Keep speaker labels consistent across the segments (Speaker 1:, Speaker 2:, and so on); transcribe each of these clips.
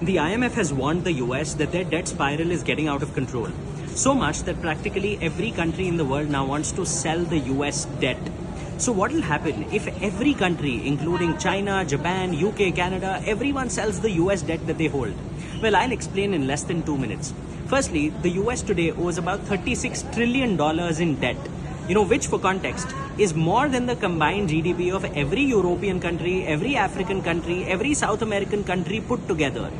Speaker 1: The IMF has warned the US that their debt spiral is getting out of control. So much that practically every country in the world now wants to sell the US debt. So what will happen if every country, including China, Japan, UK, Canada, everyone sells the US debt that they hold? Well, I'll explain in less than 2 minutes. Firstly, the US today owes about $36 trillion in debt. Which for context is more than the combined GDP of every European country, every African country, every South American country put together.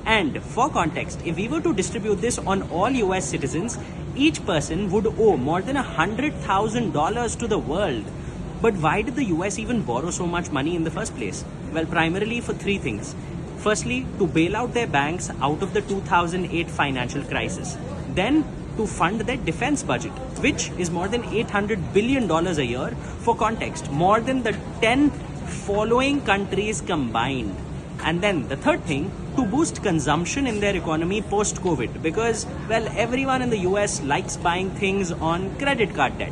Speaker 1: And for context, if we were to distribute this on all US citizens, each person would owe more than $100,000 to the world. But why did the US even borrow so much money in the first place? Well, primarily for three things. Firstly, to bail out their banks out of the 2008 financial crisis. Then, to fund their defense budget, which is more than $800 billion a year. For context, more than the 10 following countries combined. And then the third thing, to boost consumption in their economy post-COVID, because, well, everyone in the US likes buying things on credit card debt.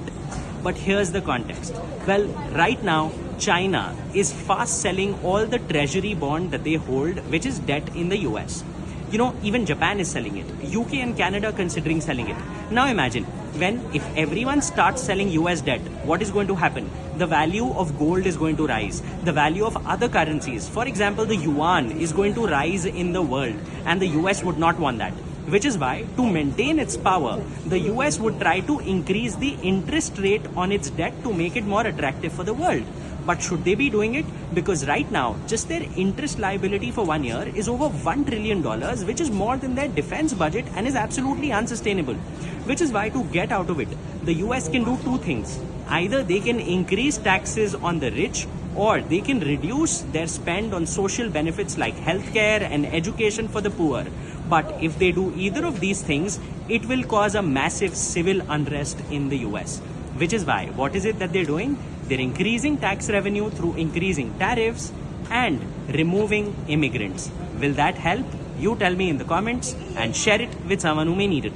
Speaker 1: But here's the context. Well, right now, China is fast selling all the treasury bond that they hold, which is debt in the US. Even Japan is selling it. UK and Canada considering selling it. Now imagine, if everyone starts selling US debt, what is going to happen? The value of gold is going to rise. The value of other currencies, for example, the yuan, is going to rise in the world. And the US would not want that. Which is why, to maintain its power, the US would try to increase the interest rate on its debt to make it more attractive for the world. But should they be doing it? Because right now, just their interest liability for 1 year is over $1 trillion, which is more than their defense budget and is absolutely unsustainable. Which is why, to get out of it, the US can do two things. Either they can increase taxes on the rich, or they can reduce their spend on social benefits like healthcare and education for the poor. But if they do either of these things, it will cause a massive civil unrest in the US. Which is why, what is it that they're doing? They're increasing tax revenue through increasing tariffs and removing immigrants. Will that help? You tell me in the comments and share it with someone who may need it.